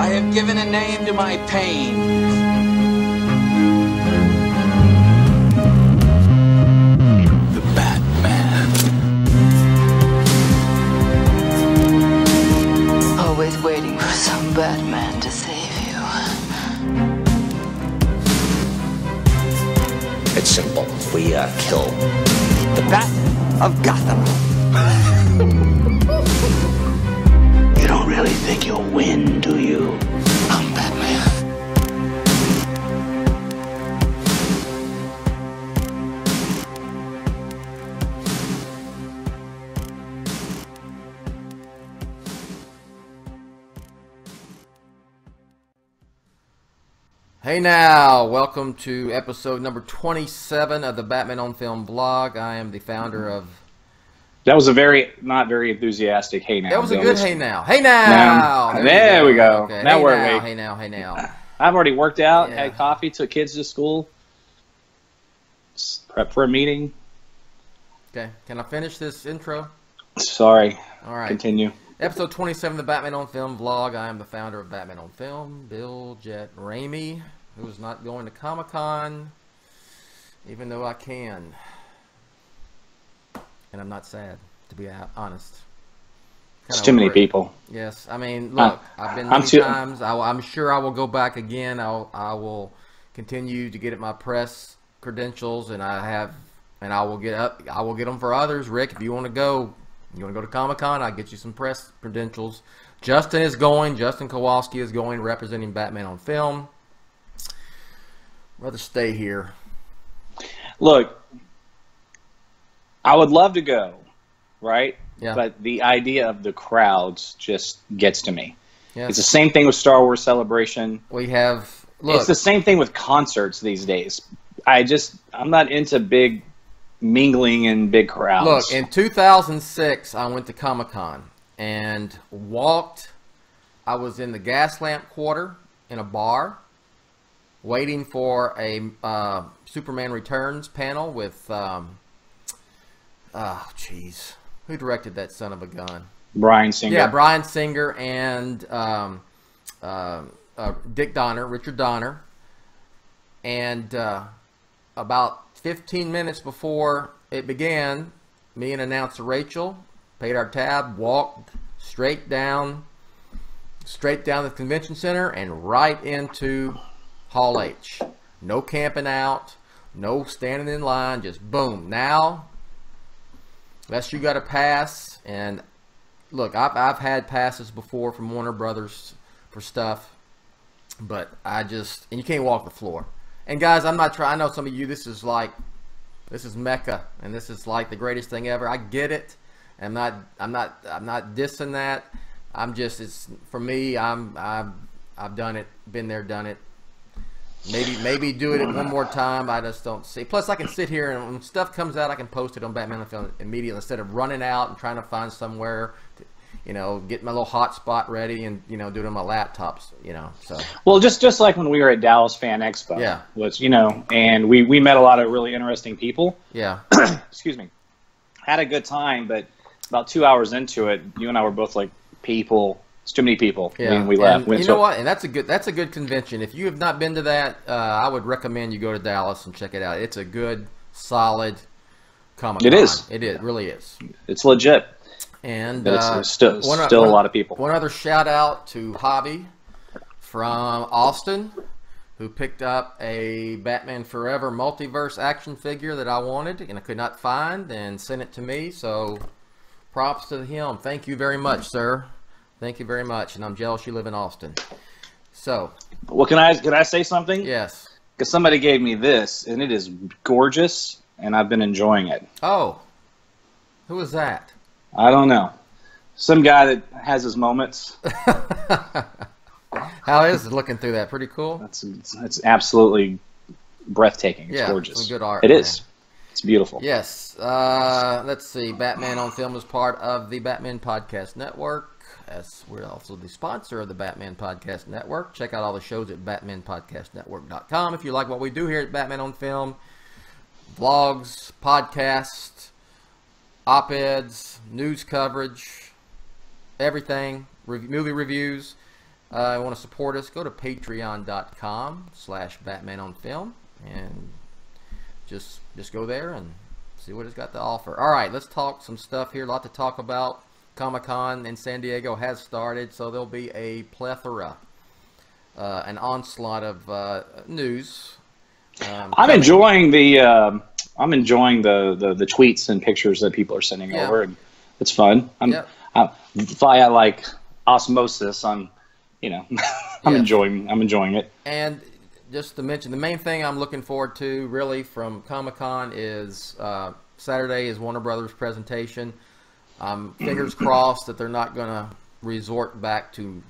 I have given a name to my pain. The Batman. Always waiting for some Batman to save you. It's simple. We kill the Bat of Gotham. You don't really think you'll win, do you? I'm Batman. Hey now, welcome to episode number 27 of the Batman on Film vlog. I am the founder of... That was a not very enthusiastic hey now. That was a good hey now. Hey now! There we go. Okay. Now hey we're now, awake. hey now, hey now. I've already worked out, Yeah. had coffee, took kids to school, prep for a meeting. Okay, can I finish this intro? Sorry. All right. Continue. Episode 27 of the Batman on Film vlog. I am the founder of Batman on Film, Bill, Jett, Ramey, who is not going to Comic-Con, even though I can. And I'm not sad, to be honest. It's too many people. Yes, I mean, look, I've been many times. I'm sure I will go back again. I will continue to get my press credentials, and I will get them for others. Rick, if you want to go, to Comic-Con, I'll get you some press credentials. Justin is going. Justin Kowalski is going, representing Batman on Film. Rather stay here. Look, I would love to go, right? Yeah. But the idea of the crowds just gets to me. Yes. It's the same thing with Star Wars Celebration. We have... Look, It's the same thing with concerts these days. I'm not into big mingling in big crowds. Look, in 2006, I went to Comic-Con and walked. I was in the gas lamp quarter in a bar, waiting for a Superman Returns panel with, who directed that son of a gun? Bryan Singer. Yeah, Bryan Singer and Dick Donner, Richard Donner. And about 15 minutes before it began, me and announcer Rachel paid our tab, walked straight down the convention center and right into Hall H. No camping out, no standing in line, just boom. Now, unless you got a pass, and look, I've had passes before from Warner Brothers for stuff, but and you can't walk the floor. And guys, I'm not trying. I know some of you. This is Mecca, and this is like the greatest thing ever. I get it. I'm not dissing that. It's for me. I've done it, been there, done it. Maybe do it one more time. I just don't see. Plus, I can sit here and when stuff comes out, I can post it on Batman on Film immediately instead of running out and trying to find somewhere to, get my little hotspot ready and, do it on my laptops, so. Well, just like when we were at Dallas Fan Expo. Yeah. Was, and we met a lot of really interesting people. Yeah. Excuse me. Had a good time, but about 2 hours into it, you and I were both like, it's too many people. Yeah. We left. And you know what? And that's a good convention. If you have not been to that, I would recommend you go to Dallas and check it out. It's a good, solid Comic-Con. It is. It really is. It's legit. And it's still a lot of people. One other shout out to Hobby from Austin, who picked up a Batman Forever multiverse action figure that I wanted and I could not find and sent it to me. So props to him. Thank you very much, sir. Thank you very much. And I'm jealous you live in Austin. So. Well, can I say something? Yes. Because somebody gave me this, and it is gorgeous, and I've been enjoying it. Oh. Who is that? I don't know. Some guy that has his moments. How is it looking through that? Pretty cool? It's absolutely breathtaking. It's gorgeous. Some good art. It is. It's beautiful. Yes. Let's see. Batman on Film is part of the Batman Podcast Network. As we're also the sponsor of the Batman Podcast Network. Check out all the shows at BatmanPodcastNetwork.com. If you like what we do here at Batman on Film, vlogs, podcasts, op-eds, news coverage, everything, movie reviews, want to support us, go to patreon.com/BatmanOnFilm and just go there and see what it's got to offer. All right, let's talk some stuff here. A lot to talk about. Comic-Con in San Diego has started, so there'll be a plethora, an onslaught of news. I'm enjoying the tweets and pictures that people are sending over. And it's fun. Via like osmosis, I'm enjoying it. And just to mention, the main thing I'm looking forward to really from Comic-Con is Saturday is Warner Brothers presentation. Fingers crossed that they're not going to resort back to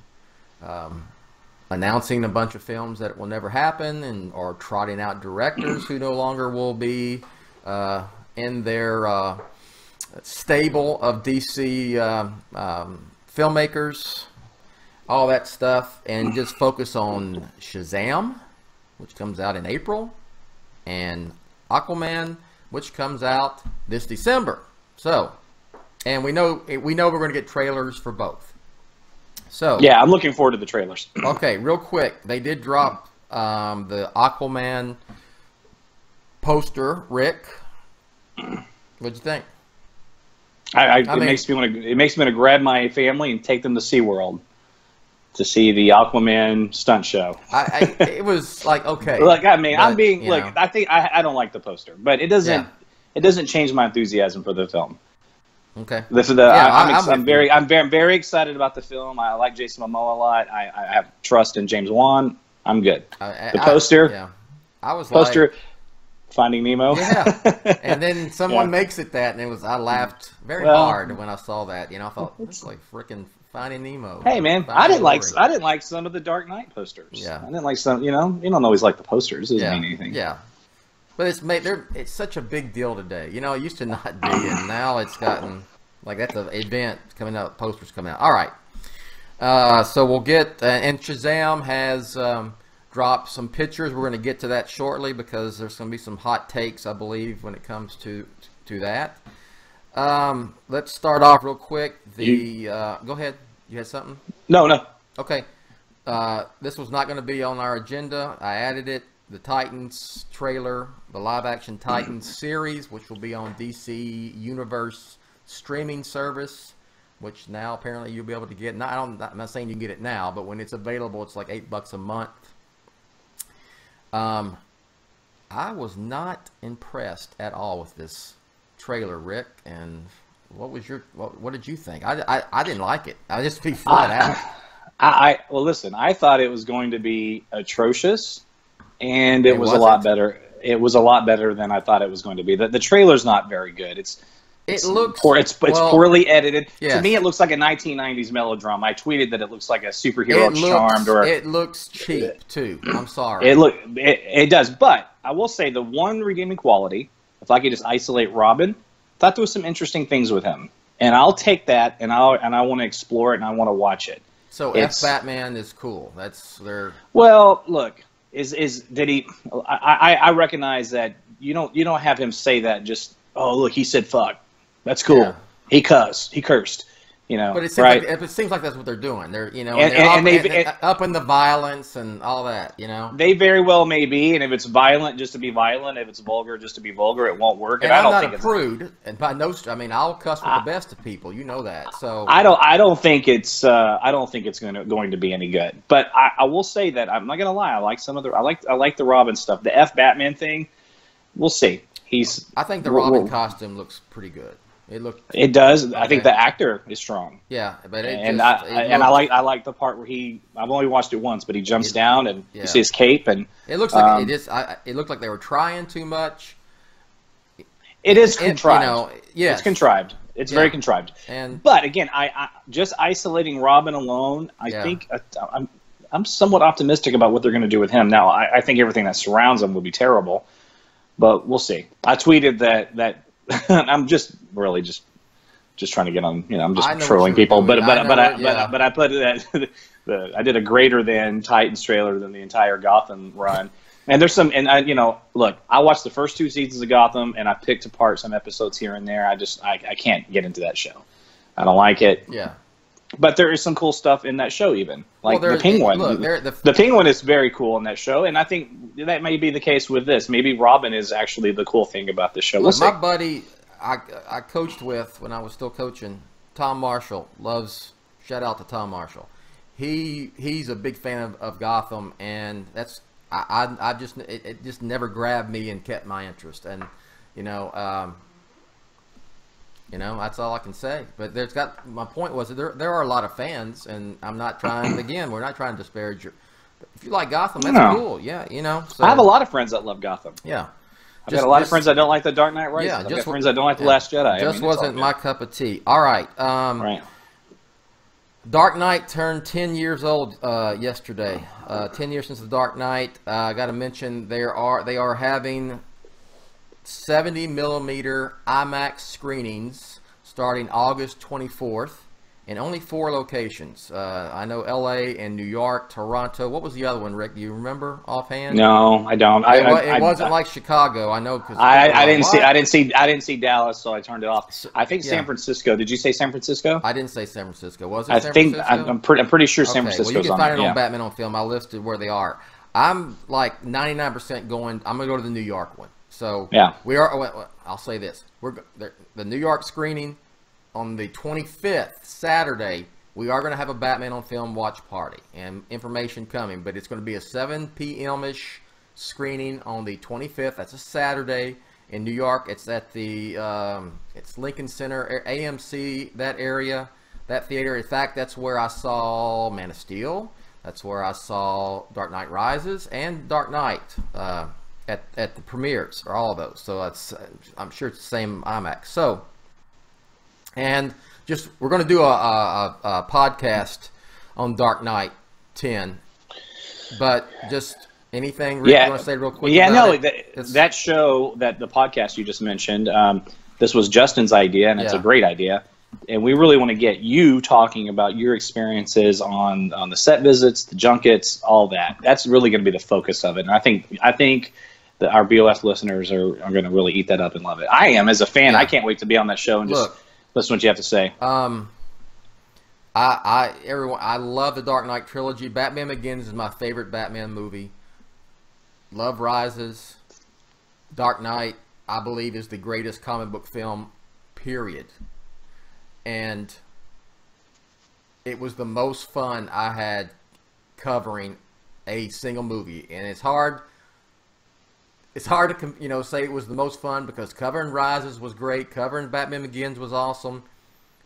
announcing a bunch of films that will never happen, or trotting out directors who no longer will be in their stable of DC filmmakers, all that stuff, and just focus on Shazam, which comes out in April, and AQUAMAN, which comes out this December. So, and we know we're going to get trailers for both. So yeah, I'm looking forward to the trailers. Okay, real quick, they did drop the AQUAMAN poster. Rick, what'd you think? It makes me want to grab my family and take them to SeaWorld to see the Aquaman stunt show. It was like, okay. Look, I think I don't like the poster, but it doesn't change my enthusiasm for the film. Okay. I'm very excited about the film. I like Jason Momoa a lot. I have trust in James Wan. I'm good. The poster. I was poster. Finding Nemo. Yeah. And then someone makes it that, and I laughed very hard when I saw that. I thought it's like freaking Finding Nemo. Hey man, I didn't like some of the Dark Knight posters. Yeah. I didn't like some. You don't always like the posters. It doesn't mean anything. Yeah. But it's such a big deal today. It used to not be, and now it's gotten like that's an event coming out. Posters coming out. All right. So we'll get and Shazam has dropped some pictures. We're going to get to that shortly because there's going to be some hot takes, I believe, when it comes to that. Let's start off real quick. Go ahead. You had something? No. Okay. This was not going to be on our agenda. I added it. The Titans trailer, the live-action Titans series, which will be on DC Universe streaming service, which now apparently you'll be able to get. I'm not saying you can get it now, but when it's available, it's like $8 a month. I was not impressed at all with this trailer, Rick. And what did you think? I didn't like it. I just be flat out. Well, listen. I thought it was going to be atrocious. And it was a lot better. It was a lot better than I thought it was going to be. The trailer's not very good. It's poorly edited. Yes. To me, it looks like a 1990s melodrama. I tweeted that it looks like a superhero Charmed. It looks cheap too. I'm sorry. It does. But I will say the one redeeming quality, if I could just isolate Robin, I thought there was some interesting things with him, and I'll take that and I want to explore it and I want to watch it. So Batman is cool. That's their. Well, look. Did he? I recognize that you don't have him say that. Just look, he said fuck. That's cool. Yeah. He cursed. But it seems like that's what they're doing. They're upping the violence and all that. They very well may be, and if it's violent just to be violent, if it's vulgar just to be vulgar, it won't work. And I'm not a prude, and by no, I'll cuss with the best of people. You know that. So I don't think it's going to be any good. But I will say that I'm not gonna lie. I like some of the I like the Robin stuff. The Batman thing. We'll see. I think the Robin costume looks pretty good. It does. Okay. I think the actor is strong. Yeah, but I like the part where I've only watched it once, but he jumps down and you see his cape and it looks like it looked like they were trying too much. It is contrived. Yes. It's contrived. It's very contrived. But again, I just isolating Robin alone, I think I'm somewhat optimistic about what they're going to do with him. Now, I think everything that surrounds him will be terrible, but we'll see. I tweeted that. I'm just really just trying to get on. I'm just trolling people. But I put that I did a greater than Titans trailer than the entire Gotham run. And there's some, and look, I watched the first 2 seasons of Gotham, and I picked apart some episodes here and there. I can't get into that show. I don't like it. Yeah. But there is some cool stuff in that show, even like the Penguin. Look, the Penguin is very cool in that show, and I think that may be the case with this. Maybe Robin is actually the cool thing about this show. Look, my buddy I coached with when I was still coaching, Tom Marshall, shout out to Tom Marshall. He's a big fan of Gotham, and that's it just never grabbed me and kept my interest, and that's all I can say. But my point was that there are a lot of fans, and I'm not trying. Again, we're not trying to disparage your. If you like Gotham, that's cool. Yeah, So, I have a lot of friends that love Gotham. Yeah, I've got a lot of friends that don't like The Dark Knight Rises. Yeah, I've got friends that don't like The Last Jedi. Just wasn't my cup of tea. All right. Right. Dark Knight turned 10 years old yesterday. 10 years since The Dark Knight. I got to mention they are having 70mm IMAX screenings starting August 24th in only 4 locations. I know LA and New York, Toronto. What was the other one, Rick? Do you remember offhand? No, I don't. It wasn't like Chicago. I know because I didn't see Dallas, so I turned it off. I think San Francisco. Did you say San Francisco? I didn't say San Francisco. Was it San Francisco? I'm pretty sure San Francisco. Well, you can find it on Batman on Film. I listed where they are. I'm like 99% going. I'm going to go to the New York one. So yeah, we are. I'll say this: the New York screening on the 25th, Saturday. We are going to have a Batman on Film watch party, and information coming. But it's going to be a 7 p.m.-ish screening on the 25th. That's a Saturday in New York. It's at the it's Lincoln Center, AMC, that area, that theater. In fact, that's where I saw Man of Steel. That's where I saw Dark Knight Rises and Dark Knight. At the premieres, or all of those. So I'm sure it's the same IMAX. So, and we're going to do a podcast on Dark Knight 10. But just anything, Rick, you want to say real quick? Yeah, no, that show, the podcast you just mentioned, this was Justin's idea, and it's a great idea. And we really want to get you talking about your experiences on the set visits, the junkets, all that. That's really going to be the focus of it. And I think that our BOS listeners are going to really eat that up and love it. I am, as a fan. I can't wait to be on that show and just listen to what you have to say. I love the Dark Knight trilogy. Batman Begins is my favorite Batman movie. Love Rises. Dark Knight, I believe, is the greatest comic book film, period. And it was the most fun I had covering a single movie. And it's hard to say it was the most fun, because covering Rises was great, covering Batman Begins was awesome,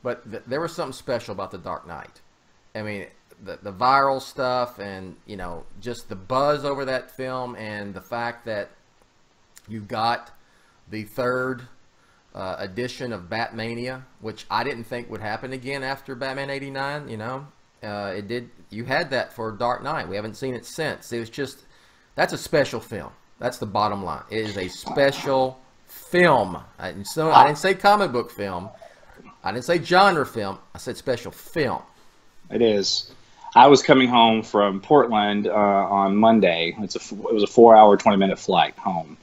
but there was something special about the Dark Knight. I mean, the viral stuff, and just the buzz over that film, and the fact that you got the 3rd edition of Batmania, which I didn't think would happen again after Batman '89. It did. You had that for Dark Knight. We haven't seen it since. It was that's a special film. That's the bottom line. It is a special film. I didn't say comic book film. I didn't say genre film. I said special film. It is. I was coming home from Portland on Monday. It was a 4-hour, 20-minute flight home.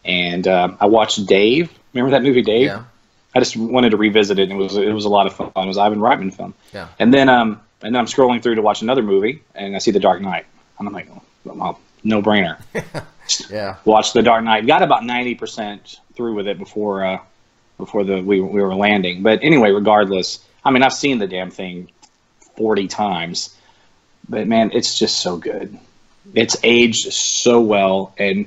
And I watched Dave. Remember that movie, Dave? Yeah. I just wanted to revisit it. And it was a lot of fun. It was an Ivan Reitman film. Yeah. And then I'm scrolling through to watch another movie, and I see The Dark Knight. And I'm like, well, no brainer. Yeah. Watched The Dark Knight. Got about 90% through with it before we were landing. But anyway, regardless, I mean, I've seen the damn thing 40 times. But man, it's just so good. It's aged so well, and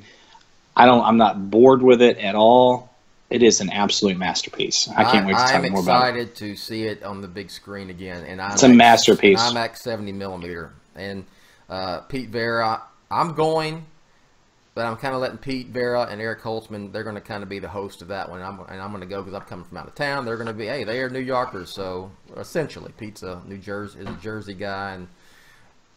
I'm not bored with it at all. It is an absolute masterpiece. I can't wait to talk more about it. I'm excited to see it on the big screen again. And it's a masterpiece. IMAX 70mm. And Pete Vera, I'm going, but I'm kind of letting Pete Vera and Eric Holtzman, they're going to kind of be the host of that one. I'm going to go because I'm coming from out of town. They're going to be, hey, they are New Yorkers. So essentially, Pete's a Jersey guy,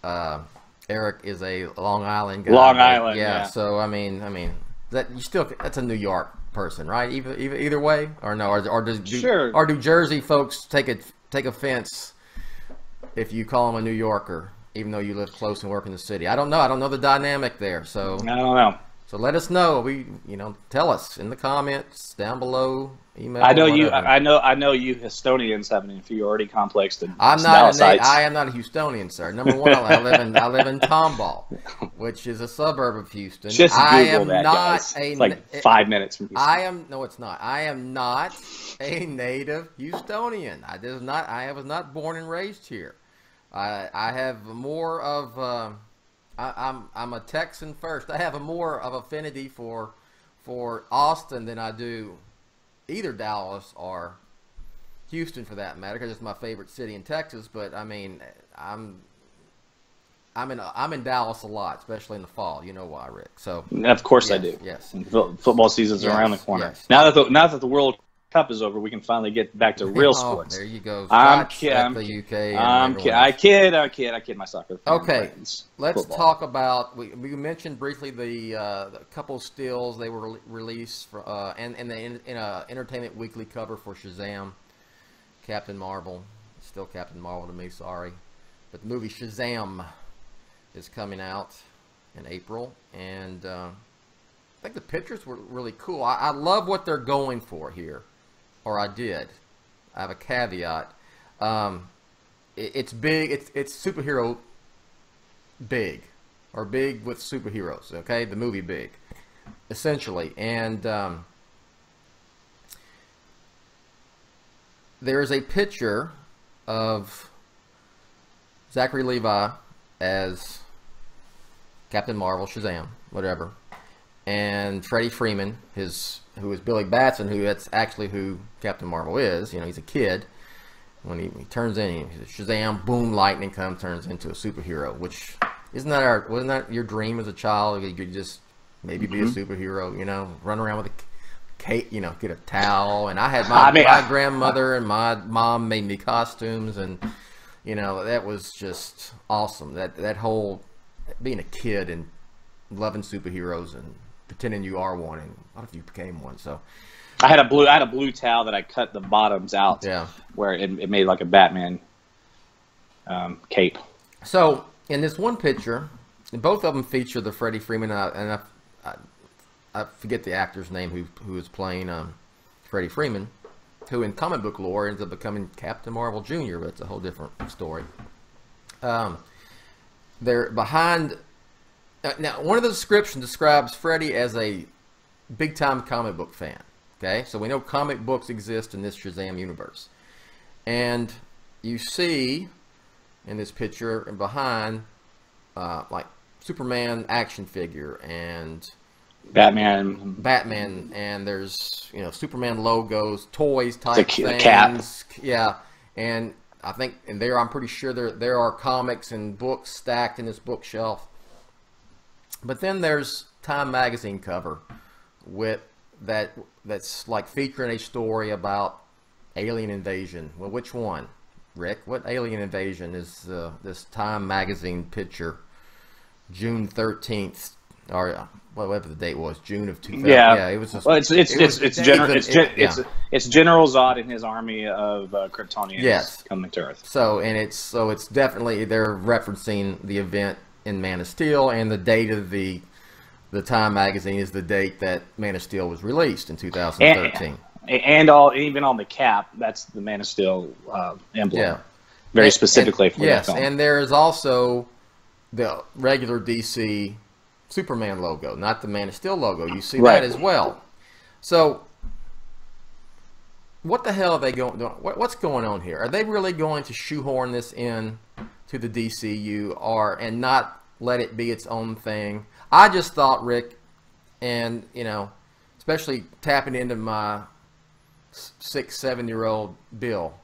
and Eric is a Long Island guy. Long Island, yeah. So I mean that's a New York person, right? Either way, or no, or do Jersey folks take offense if you call them a New Yorker, even though you live close and work in the city? I don't know. I don't know the dynamic there. So I don't know. So let us know. Tell us in the comments down below. Email. I know you. I know you Houstonians have an inferiority complex. I am not a Houstonian, sir. Number one, I live in Tomball, which is a suburb of Houston. Just Google that, guys. It's like 5 minutes from Houston. No, it's not. I am not a native Houstonian. I was not born and raised here. I have more of. I'm a Texan first. I have a more of affinity for Austin than I do either Dallas or Houston, for that matter, because it's my favorite city in Texas. But I mean, I'm in Dallas a lot, especially in the fall. You know why, Rick? So of course yes, I do. Yes. Football season's around the corner. Yes. Now that the World Cup is over, we can finally get back to real sports. There you go. I'm kidding. The UK. I kid my soccer. Okay, let's talk about. We mentioned briefly the couple stills they were released for, and in a Entertainment Weekly cover for Shazam, Captain Marvel. Still Captain Marvel to me, sorry, but the movie Shazam is coming out in April, and I think the pictures were really cool. I love what they're going for here. Or I did. I have a caveat. It's big. It's superhero big, or big with superheroes. Okay, the movie Big, essentially. And there is a picture of Zachary Levi as Captain Marvel, Shazam, whatever, and Freddie Freeman, who is Billy Batson, that's actually who Captain Marvel is. He's a kid. When he turns in, he's Shazam, boom, lightning comes, turns into a superhero. Which wasn't that your dream as a child? You could just maybe be a superhero, run around with a cape, get a towel. And I had my grandmother and my mom made me costumes, and that was just awesome. That whole being a kid and loving superheroes and pretending you are one, and what if you became one? So I had a blue towel that I cut the bottoms out, where it made like a Batman cape. So in this one picture, and both of them feature the Freddie Freeman, and I forget the actor's name who is playing Freddie Freeman, who in comic book lore ends up becoming Captain Marvel Jr., but it's a whole different story. They're behind. Now, one of the descriptions describes Freddie as a big-time comic book fan. Okay, so we know comic books exist in this Shazam universe, and you see in this picture and behind, like Superman action figure and Batman, and there's Superman logos, toys type things. Cap. Yeah, and I think I'm pretty sure there are comics and books stacked in this bookshelf. But then there's Time magazine cover with that's like featuring a story about alien invasion. Well, which one, Rick? What alien invasion is this Time magazine picture? June 13th, or whatever the date was, June of 2000. Yeah, it was. It's General Zod and his army of Kryptonians coming to Earth. So it's definitely they're referencing the event in Man of Steel, and the date of the Time magazine is the date that Man of Steel was released in 2013. And even on the cap, that's the Man of Steel emblem. Yeah, very specifically for that film. And there is also the regular DC Superman logo, not the Man of Steel logo. You see that as well. So what the hell are they going? What's going on here? Are they really going to shoehorn this in to the DCU and not let it be its own thing? I just thought, Rick, and especially tapping into my 6-7-year-old Bill,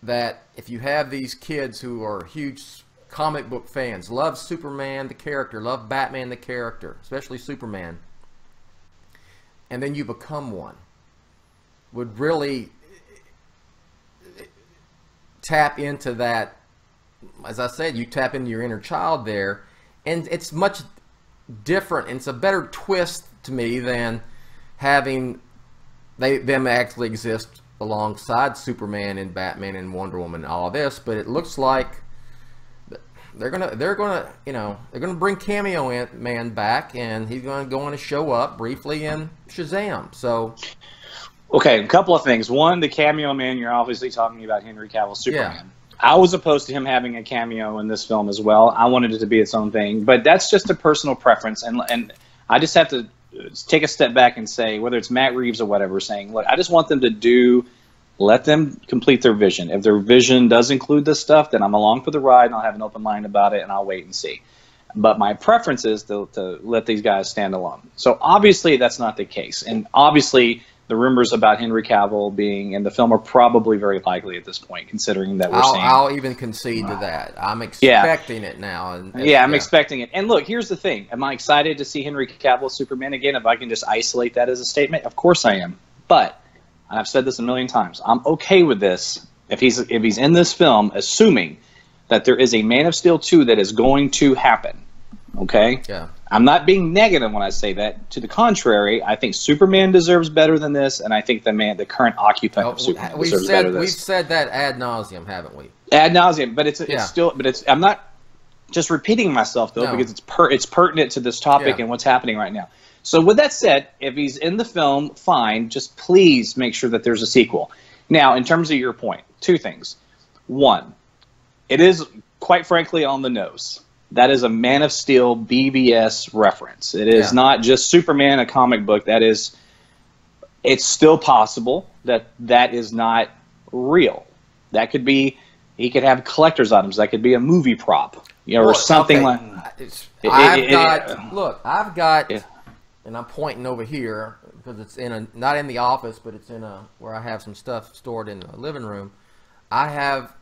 that if you have these kids who are huge comic book fans, love Superman the character, love Batman the character, especially Superman, and then you become one, would really tap into that. As I said, you tap into your inner child there, and it's much different, and it's a better twist to me than having them actually exist alongside Superman and Batman and Wonder Woman and all this. But it looks like they're gonna bring Cameo Man back, and he's gonna go on to show up briefly in Shazam. So, okay, a couple of things. One, the Cameo Man. You're obviously talking about Henry Cavill Superman. Yeah. I was opposed to him having a cameo in this film as well. I wanted it to be its own thing, but that's just a personal preference, and I just have to take a step back and say, whether it's Matt Reeves or whatever, saying, look, I just want them to let them complete their vision. If their vision does include this stuff, then I'm along for the ride, and I'll have an open mind about it, and I'll wait and see. But my preference is to let these guys stand alone. So obviously that's not the case, and obviously the rumors about Henry Cavill being in the film are probably very likely at this point, considering that we're seeing... I'll even concede to that. I'm expecting it now. I'm expecting it. And look, here's the thing. Am I excited to see Henry Cavill Superman again? If I can just isolate that as a statement, of course I am. But, and I've said this a million times, I'm okay with this if he's in this film, assuming that there is a Man of Steel 2 that is going to happen. Okay? Yeah. I'm not being negative when I say that. To the contrary, I think Superman deserves better than this, and I think the current occupant of Superman deserves better than this. We've said that ad nauseum, haven't we? Ad nauseum, but it's still. But I'm not just repeating myself though, because it's pertinent to this topic and what's happening right now. So with that said, if he's in the film, fine. Just please make sure that there's a sequel. Now, in terms of your point, two things. One, it is quite frankly on the nose. That is a Man of Steel BVS reference. It is not just Superman, a comic book. It's still possible that is not real. That could be, he could have collector's items. That could be a movie prop, or something like. I've got, and I'm pointing over here because it's not in the office, but it's in where I have some stuff stored in the living room. I have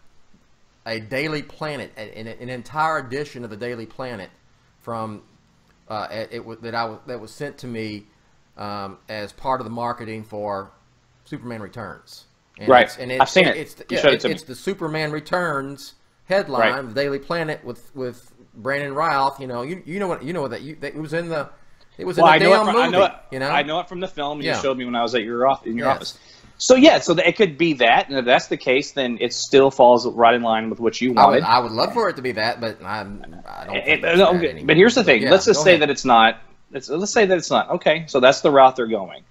a Daily Planet, an entire edition of the Daily Planet from that was sent to me as part of the marketing for Superman Returns. And right, I've seen it. It's the Superman Returns headline, the Daily Planet with Brandon Routh. You know what it was in the damn movie. I know it from the film. You showed me when I was at your office. So it could be that, and if that's the case, then it still falls right in line with what you wanted. I would love for it to be that, but I don't. Think but here's the thing: let's just say that it's not. Let's say that it's not. Okay, so that's the route they're going.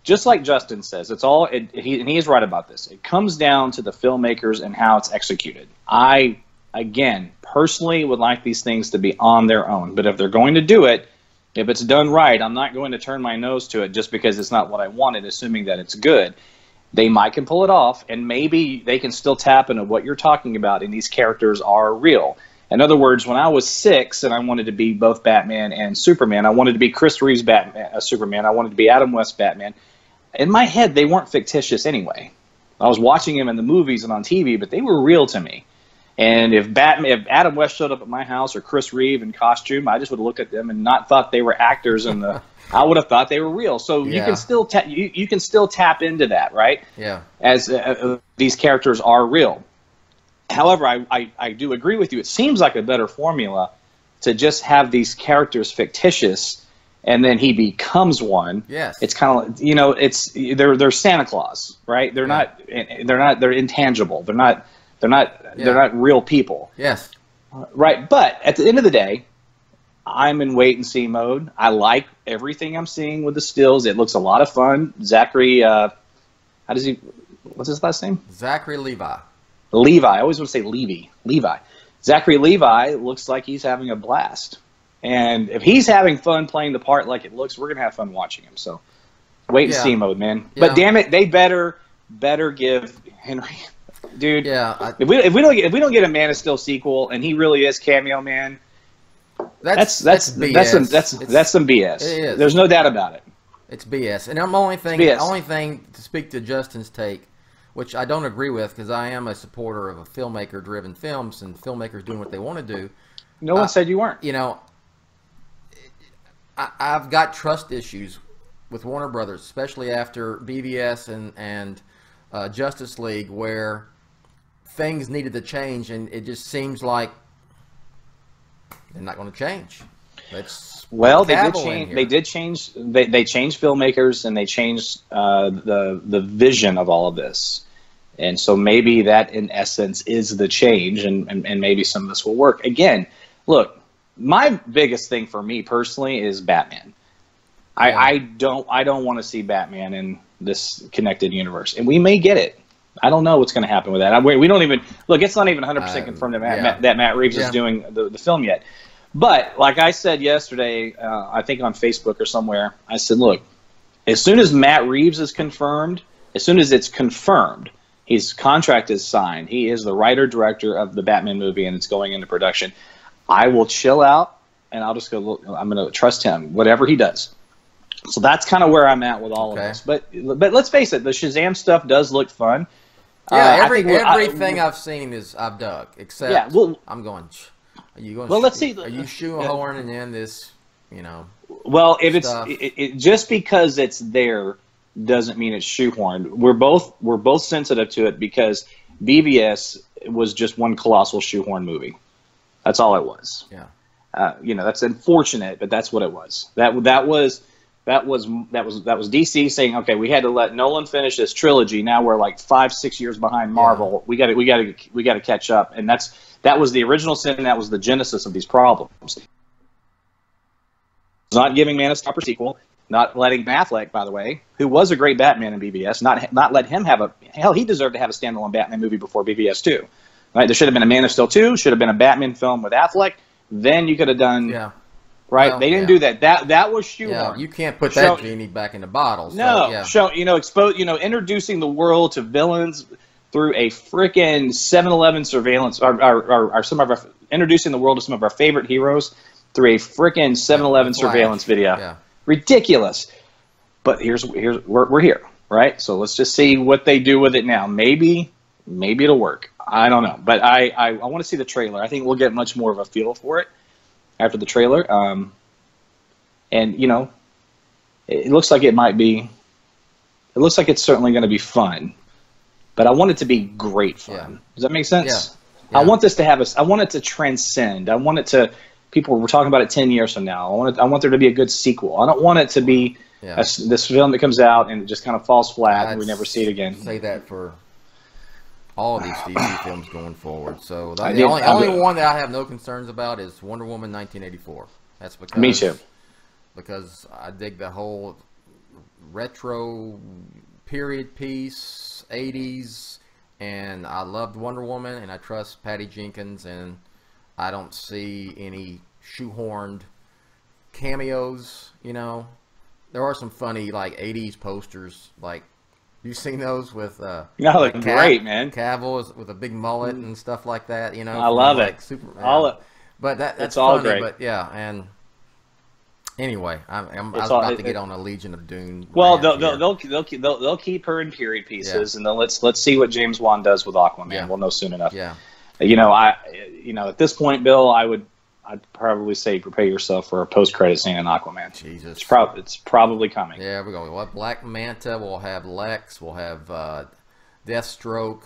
Just like Justin says, and he is right about this. It comes down to the filmmakers and how it's executed. I, again, personally would like these things to be on their own, but if they're going to do it, if it's done right, I'm not going to turn my nose to it just because it's not what I wanted, assuming that it's good. They can pull it off, and maybe they can still tap into what you're talking about, and these characters are real. In other words, when I was 6 and I wanted to be both Batman and Superman, I wanted to be Chris Reeves Superman, I wanted to be Adam West Batman. In my head, they weren't fictitious anyway. I was watching them in the movies and on TV, but they were real to me. And if Adam West showed up at my house or Chris Reeve in costume, I just would have looked at them and not thought they were actors, and I would have thought they were real. So you can still you can still tap into that, right? Yeah. As these characters are real. However, I do agree with you. It seems like a better formula to just have these characters fictitious, and then he becomes one. Yes. It's kind of they're Santa Claus, right? They're intangible. They're not real people. Yes. Right. But at the end of the day, I'm in wait and see mode. I like everything I'm seeing with the stills. It looks a lot of fun. Zachary, what's his last name? Zachary Levi. Levi. I always want to say Levi. Zachary Levi looks like he's having a blast. And if he's having fun playing the part like it looks, we're going to have fun watching him. So wait and see mode, man. Yeah. But damn it, they better give Henry... Dude, if we don't get a Man of Steel sequel and he really is Cameo Man, that's BS. That's some BS. It is. There's no doubt about it. It's BS. And the only thing to speak to Justin's take, which I don't agree with, because I am a supporter of a filmmaker-driven films and filmmakers doing what they want to do. No one said you weren't. I've got trust issues with Warner Brothers, especially after BVS and Justice League, where things needed to change, and it just seems like they're not going to change. They did change. They changed filmmakers, and they changed the vision of all of this. And so maybe that, in essence, is the change, and maybe some of this will work. Again, look, my biggest thing for me personally is Batman. Yeah. I don't want to see Batman in this connected universe, and we may get it. I don't know what's going to happen with that. We don't even look. It's not even 100% confirmed that Matt Reeves is doing the film yet. But like I said yesterday, I think on Facebook or somewhere, I said, look, as soon as Matt Reeves is confirmed, as soon as it's confirmed, his contract is signed, he is the writer-director of the Batman movie, and it's going into production, I will chill out, and I'll just go, look, I'm going to trust him, whatever he does. So that's kind of where I'm at with all of this. But let's face it, the Shazam stuff does look fun. Yeah, everything I've seen is I've dug, except I'm going, are you going, let's see. Are you shoehorning in this, Well, if it's just because it's there doesn't mean it's shoehorned. We're both sensitive to it because BVS was just one colossal shoehorn movie. That's all it was. Yeah. That's unfortunate, but that's what it was. That was DC saying, okay, we had to let Nolan finish this trilogy. Now we're like 5-6 years behind Marvel. Yeah. We got to catch up, and that was the original sin, and that was the genesis of these problems. Not giving Man of Steel a sequel, not letting Ben Affleck, by the way, who was a great Batman in BVS, not let him have he deserved to have a standalone Batman movie before BVS 2. Right? There should have been a Man of Steel 2, should have been a Batman film with Affleck. Then you could have done. Yeah. Right, well, they didn't do that. That was shoehorn. Yeah, you can't put that genie back in the bottle. So, no, introducing the world to villains through a freaking 7-Eleven surveillance, or introducing the world to some of our favorite heroes through a freaking 7-Eleven surveillance video. Yeah. Ridiculous. But we're here, right? So let's just see what they do with it now. Maybe it'll work. I don't know, but I want to see the trailer. I think we'll get much more of a feel for it after the trailer. And it looks like it might be. It looks like it's certainly going to be fun, but I want it to be great fun. Yeah. Does that make sense? Yeah. I want this to have I want it to transcend. I want it to. People were talking about it 10 years from now. I want there to be a good sequel. I don't want it to be this film that comes out and it just kind of falls flat and we never see it again. Say that for all of these DC films going forward. So the only one that I have no concerns about is Wonder Woman 1984. That's because me too. Because I dig the whole retro period piece, 80s, and I loved Wonder Woman, and I trust Patty Jenkins, and I don't see any shoehorned cameos. There are some funny 80s posters. You seen those with great, man. Cavill with a big mullet and stuff like that. I love it. Superman. But that's all funny. Great. But yeah, and anyway, I'm about to get on a Legion of Doom. Well, they'll keep her in period pieces, and then let's see what James Wan does with Aquaman. Yeah. We'll know soon enough. Yeah. At this point, Bill, I'd probably say prepare yourself for a post-credit scene in Aquaman. Jesus. It's probably coming. Yeah, we're going. We'll have Black Manta. We'll have Lex. We'll have Deathstroke.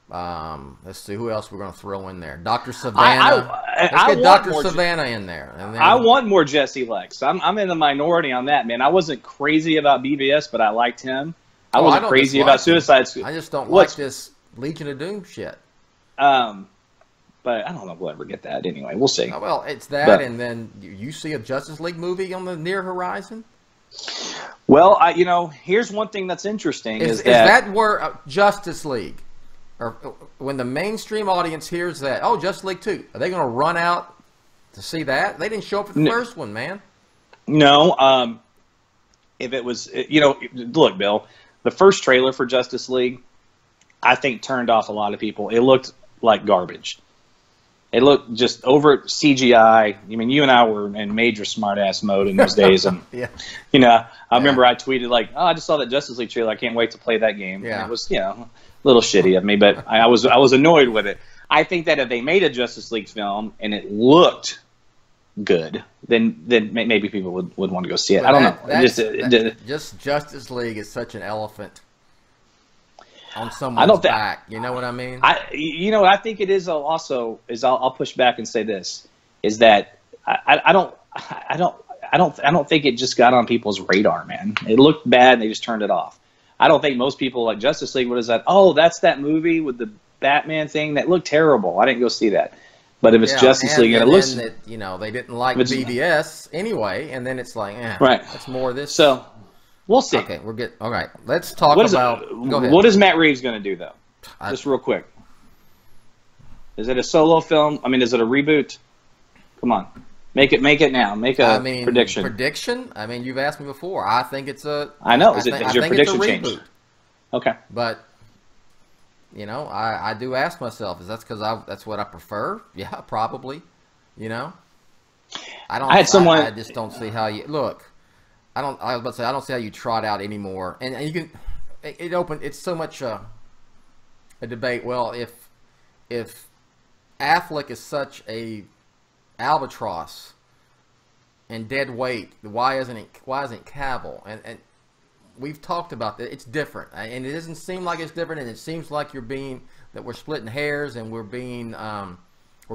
Let's see who else we're going to throw in there. Dr. Savannah. Let's get Dr. Savannah in there. And then, I want more Jesse Lex. I'm in the minority on that, man. I wasn't crazy about BVS, but I liked him. I wasn't crazy about Suicide Squad. I just don't like this Legion of Doom shit. But I don't know if we'll ever get that anyway. We'll see. Oh, well, it's that, and then you see a Justice League movie on the near horizon? Well, here's one thing that's interesting. Is that where Justice League, or when the mainstream audience hears that, oh, Justice League 2, are they going to run out to see that? They didn't show up for the first one, man. No. If it was, look, Bill, the first trailer for Justice League, I think turned off a lot of people. It looked like garbage. It looked just over CGI. I mean, you and I were in major smartass mode in those days, and I remember I tweeted I just saw that Justice League trailer. I can't wait to play that game. Yeah. And it was a little shitty of me, but I was annoyed with it. I think that if they made a Justice League film and it looked good, then maybe people would want to go see it. I don't know. Just Justice League is such an elephant on someone's back. You know what I mean? I think it is also I'll push back and say this is that I don't think it just got on people's radar, man. It looked bad and they just turned it off. I don't think most people like Justice League. What is that? Oh, that's that movie with the Batman thing that looked terrible. I didn't go see that. But if it's Justice League, and it looks, that, you know, they didn't like BVS anyway, and then it's like, right, that's more of this. So we'll see. Okay, we're good. All right, let's talk about. Go ahead. What is Matt Reeves going to do though? Just real quick. Is it a solo film? I mean, is it a reboot? Come on, make it now. Make a prediction. Prediction? I mean, you've asked me before. I think it's a. I know. Is your prediction changed? Okay. But you know, I do ask myself, is that because that's what I prefer? Yeah, probably. You know, I just don't see how you look. I was about to say I don't see how you trot out anymore, and you can. It's so much a debate. Well, if Affleck is such a albatross and dead weight, why isn't Cavill? And we've talked about that. It's different, and it doesn't seem like it's different, and it seems like we're splitting hairs and we're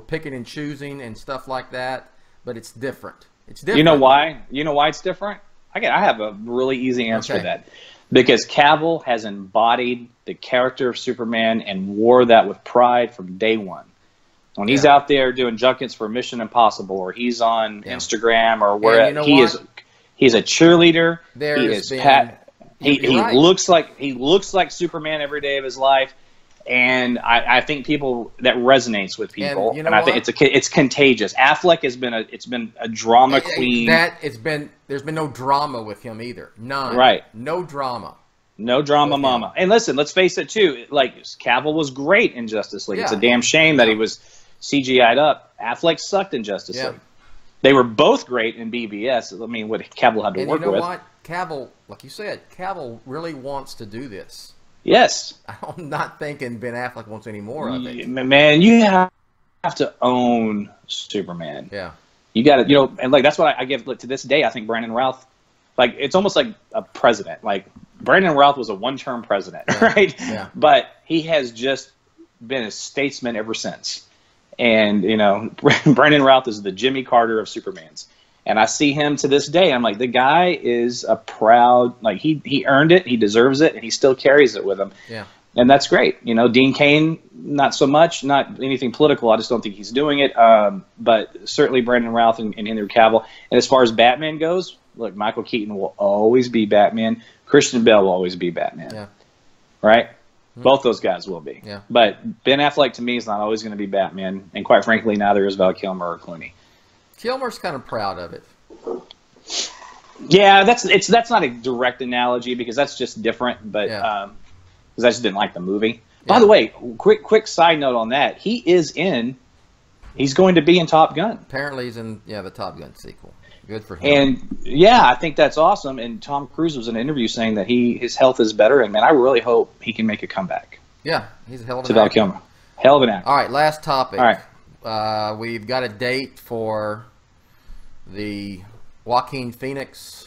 picking and choosing and stuff like that. But it's different. It's different. You know why? You know why it's different? I have a really easy answer to that. Because Cavill has embodied the character of Superman and wore that with pride from day one. When he's out there doing junkets for Mission Impossible, or he's on Instagram, or where he's a cheerleader. He looks like Superman every day of his life, and I think that resonates with people, and I think it's contagious. Affleck has been a drama queen. There's been no drama with him either. None. Right. No drama. No drama, mama. And listen, let's face it too. Like Cavill was great in Justice League. It's a damn shame that he was CGI'd up. Affleck sucked in Justice League. They were both great in BBS. I mean, what Cavill had to work with. And you know what? Cavill, like you said, Cavill really wants to do this. Yes. I'm not thinking Ben Affleck wants any more of it. Man, you have to own Superman. Yeah. You got to, and like that's what I give to this day. I think Brandon Routh, like it's almost like a president. Like Brandon Routh was a one-term president, right? Yeah. But he has just been a statesman ever since. And Brandon Routh is the Jimmy Carter of Supermans. And I see him to this day. I'm like, the guy is a proud, like he earned it, he deserves it, and he still carries it with him. Yeah. And that's great. Dean Cain, not so much, not anything political. I just don't think he's doing it. But certainly Brandon Routh and Henry Cavill. And as far as Batman goes, look, Michael Keaton will always be Batman. Christian Bale will always be Batman. Yeah. Right? Mm-hmm. Both those guys will be. Yeah. But Ben Affleck to me is not always going to be Batman. And quite frankly, neither is Val Kilmer or Clooney. Kilmer's kind of proud of it. Yeah, that's not a direct analogy because that's just different. But because I just didn't like the movie. Yeah. By the way, quick side note on that: he's going to be in Top Gun. Apparently, he's in the Top Gun sequel. Good for him. And I think that's awesome. And Tom Cruise was in an interview saying that his health is better. And man, I really hope he can make a comeback. Yeah, he's a hell of an actor. Val Kilmer, hell of an actor. All right, last topic. All right, we've got a date for the Joaquin Phoenix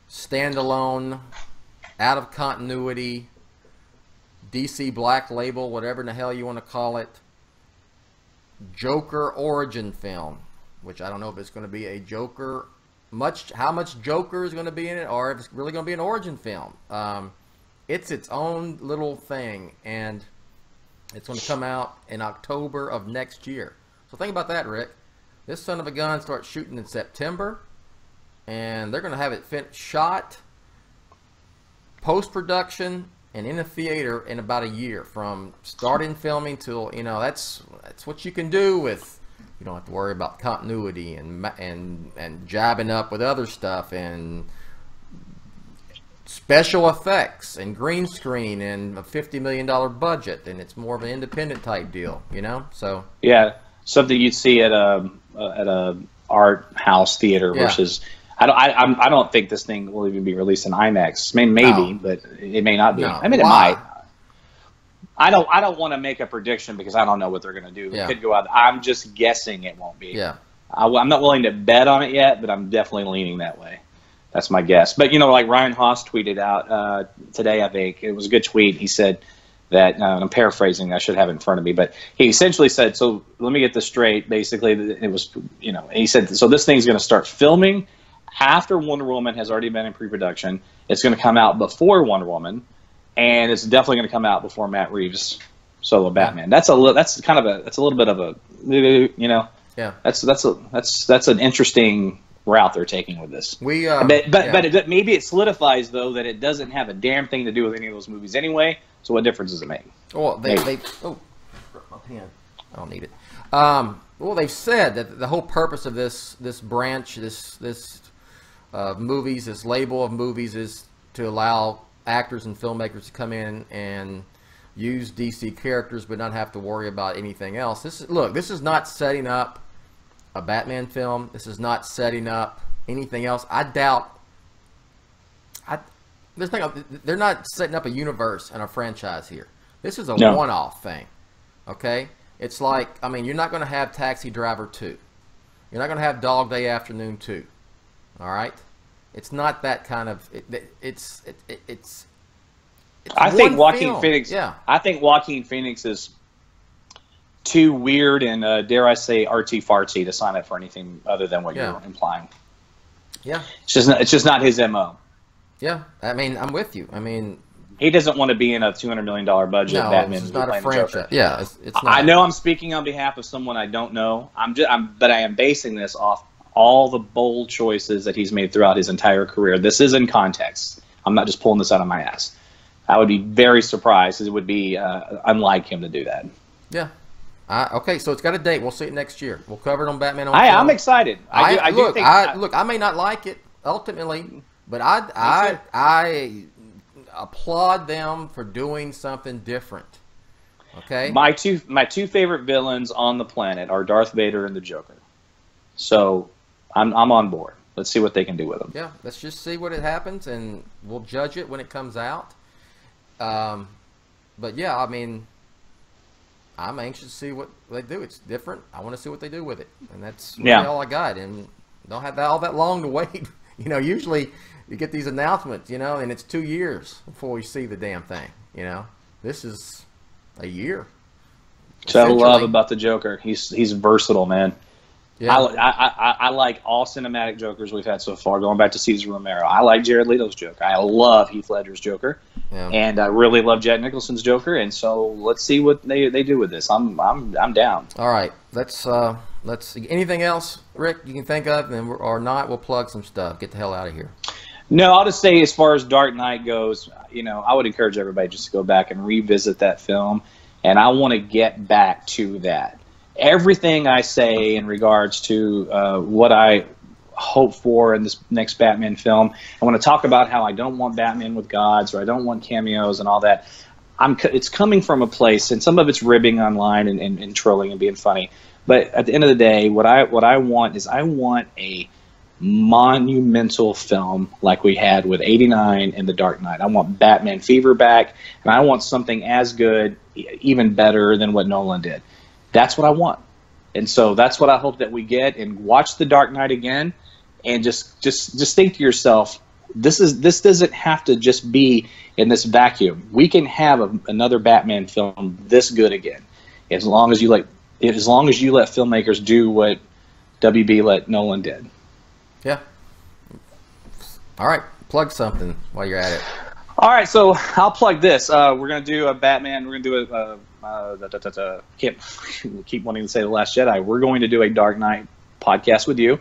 standalone, out of continuity, DC Black Label, whatever in the hell you want to call it, Joker origin film, which I don't know if it's going to be a Joker, how much Joker is going to be in it, or if it's really going to be an origin film. It's its own little thing, and it's going to come out in October of next year. So think about that, Rick. This son of a gun starts shooting in September, and they're going to have it shot, post-production, and in a theater in about a year from starting filming till, that's what you can do with, you don't have to worry about continuity and jabbing up with other stuff and special effects and green screen and a $50 million budget, and it's more of an independent type deal, so. Yeah, something you'd see at a art house theater versus. I don't think this thing will even be released in IMAX. I mean, maybe, but it may not be. No. I mean, it might. I don't want to make a prediction because I don't know what they're going to do. It could go out. I'm just guessing it won't be. Yeah. I'm not willing to bet on it yet, but I'm definitely leaning that way. That's my guess. But like Ryan Haas tweeted out today, I think it was a good tweet. He said that I'm paraphrasing. I should have it in front of me, but he essentially said, "So let me get this straight." Basically, it was he said, "So this thing's going to start filming after Wonder Woman has already been in pre-production. It's going to come out before Wonder Woman, and it's definitely going to come out before Matt Reeves' solo Batman. That's a little bit of a, you know. Yeah. That's an interesting route they're taking with this. But maybe it solidifies though that it doesn't have a damn thing to do with any of those movies anyway. So what difference does it make? Well, they my pen. I don't need it. Well, they've said that the whole purpose of this branch, this movies, this label of movies, is to allow actors and filmmakers to come in and use DC characters, but not have to worry about anything else. This is not setting up a Batman film. This is not setting up anything else. I doubt. They're not setting up a universe and a franchise here. This is a one-off thing. Okay, it's like, I mean, you're not going to have Taxi Driver 2. You're not going to have Dog Day Afternoon 2. All right, it's not that kind of. It's I think Joaquin Phoenix. Yeah, I think Joaquin Phoenix is too weird and dare I say artsy fartsy to sign up for anything other than what you're implying. Yeah, it's just not his MO. Yeah, I mean, I'm with you. I mean, he doesn't want to be in a $200 million budget. No, Batman it's not a franchise. Yeah, it's not. I know I'm speaking on behalf of someone I don't know. But I am basing this off all the bold choices that he's made throughout his entire career. This is in context. I'm not just pulling this out of my ass. I would be very surprised, because it would be unlike him to do that. Yeah. Okay, so it's got a date. We'll see it next year. We'll cover it on Batman on Film. I'm excited. Look, I may not like it ultimately, but I applaud them for doing something different. Okay. My two favorite villains on the planet are Darth Vader and the Joker. So I'm on board. Let's see what they can do with them. Yeah, let's just see what happens, and we'll judge it when it comes out. But yeah, I mean, I'm anxious to see what they do. It's different. I want to see what they do with it, and that's really all I got. And don't have all that long to wait. You know, usually you get these announcements, you know, and it's 2 years before we see the damn thing. You know, this is a year. So I love about the Joker. He's versatile, man. Yeah. I like all cinematic Jokers we've had so far, going back to Cesar Romero. I like Jared Leto's Joker. I love Heath Ledger's Joker. Yeah. And I really love Jack Nicholson's Joker. And so let's see what they do with this. I'm down. All right. Let's see. Anything else, Rick, you can think of, or not, we'll plug some stuff. Get the hell out of here. No, I'll just say, as far as Dark Knight goes, you know, I would encourage everybody just to go back and revisit that film. And I want to get back to that. Everything I say in regards to what I hope for in this next Batman film, I want to talk about how I don't want Batman with gods, or I don't want cameos and all that. It's coming from a place, and some of it's ribbing online and trolling and being funny. But at the end of the day, what I want is, I want a monumental film like we had with '89 and The Dark Knight. I want Batman Fever back, and I want something as good, even better than what Nolan did. That's what I want. And so that's what I hope that we get. And watch The Dark Knight again, and just think to yourself, this doesn't have to just be in this vacuum. We can have another Batman film this good again, as long as you let filmmakers do what WB let Nolan did. Yeah. All right, plug something while you're at it. All right, so I'll plug this. We're gonna do a Batman. We're gonna do keep wanting to say The Last Jedi. We're going to do a Dark Knight podcast with you,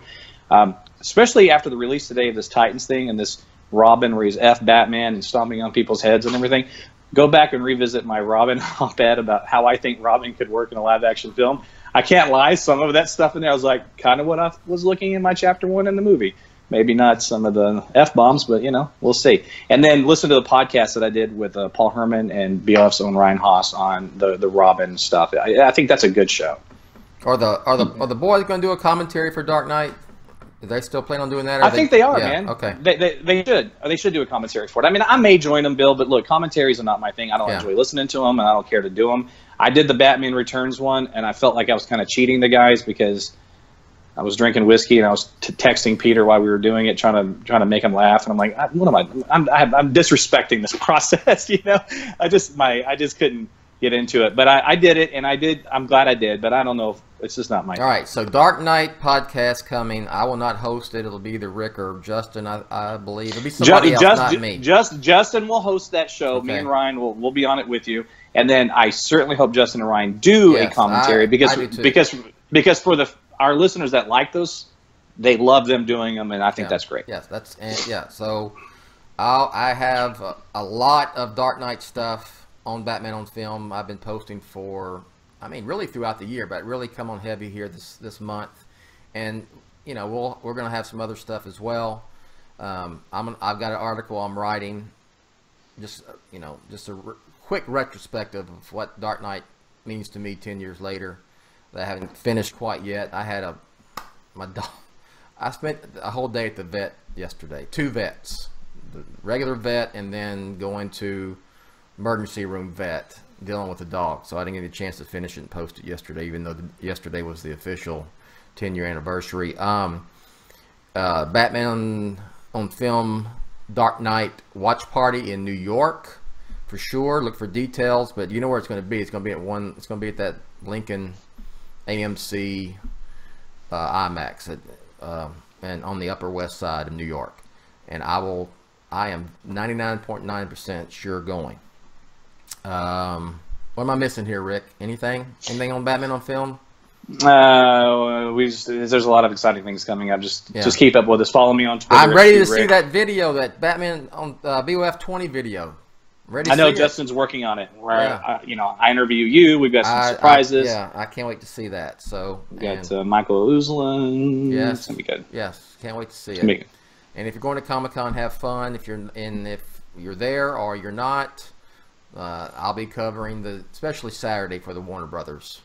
especially after the release today of this Titans thing and this Robin where he's F Batman and stomping on people's heads and everything. Go back and revisit my Robin op-ed about how I think Robin could work in a live-action film. I can't lie, some of that stuff in there, I was like, kind of what I was looking in my chapter 1 in the movie. Maybe not some of the F-bombs, but, you know, we'll see. And then listen to the podcast that I did with Paul Herman and BOF's own Ryan Haas on the Robin stuff. I think that's a good show. Are the boys going to do a commentary for Dark Knight? Are they still planning on doing that? I think they are, yeah, man. Okay. They should do a commentary for it. I mean, I may join them, Bill, but look, commentaries are not my thing. I don't enjoy listening to them, and I don't care to do them. I did the Batman Returns one, and I felt like I was kind of cheating the guys because I was drinking whiskey and I was texting Peter while we were doing it, trying to make him laugh. And I'm like, what am I'm disrespecting this process, you know? I just couldn't get into it. But I did it, and I'm glad I did. But I don't know if It's just not my. All right, so Dark Knight podcast coming. I will not host it. It'll be either Rick or Justin, I believe. It'll be somebody else, not me. Justin will host that show. Okay. Me and Ryan will be on it with you. And then I certainly hope Justin and Ryan do a commentary because for our listeners that like those, they love them doing them, and I think that's great. Yes, So I have a lot of Dark Knight stuff on Batman on Film. I've been posting for, really throughout the year, but really come on heavy here this month. And we're gonna have some other stuff as well. I've got an article I'm writing, just a quick retrospective of what Dark Knight means to me 10 years later that I haven't finished quite yet. I had my dog. I spent a whole day at the vet yesterday. 2 vets, the regular vet, and then going to emergency room vet dealing with the dog. So I didn't get a chance to finish it and post it yesterday, even though yesterday was the official 10-year anniversary. Batman on Film Dark Knight watch party in New York. For sure, look for details, but you know where it's going to be. It's going to be It's going to be at that Lincoln AMC IMAX and on the Upper West Side of New York. And I am 99.9% sure going. What am I missing here, Rick? Anything on Batman on Film? There's a lot of exciting things coming up. Just keep up with us. Follow me on Twitter. I'm ready to see that video, that Batman on BOF 20 video. I know Justin's working on it. I interview you. We've got some surprises. I can't wait to see that. So we got Michael Uzlan. Yes, it's gonna be good. Yes, can't wait to see it. And if you're going to Comic-Con, have fun. If you're there or you're not, I'll be covering especially Saturday for the Warner Brothers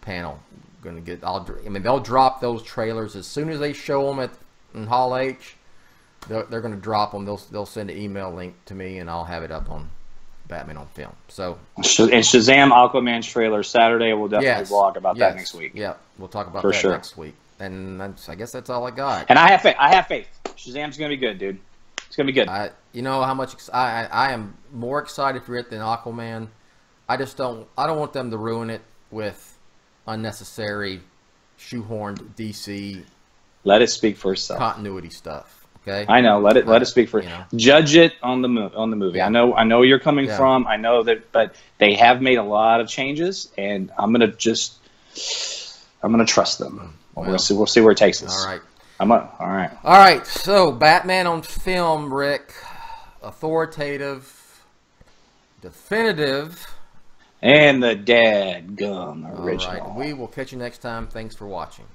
panel. They'll drop those trailers as soon as they show them in Hall H. They're going to drop them. They'll send an email link to me, and I'll have it up on Batman on Film. So and Shazam Aquaman trailer Saturday. We'll definitely vlog about that next week. Yeah, we'll talk about that next week. And I guess that's all I got. And I have faith. Shazam's going to be good, dude. It's going to be good. You know how much I am more excited for it than Aquaman. I don't want them to ruin it with unnecessary shoehorned DC. Let it speak for itself. Continuity stuff. Okay. I know. Let it speak for Judge it on the movie. Yeah. I know where you're coming from. I know that, but they have made a lot of changes, and I'm gonna trust them. We'll see where it takes us. All right. All right. All right. So Batman on Film, Rick, authoritative, definitive, and the dadgum original. All right. We will catch you next time. Thanks for watching.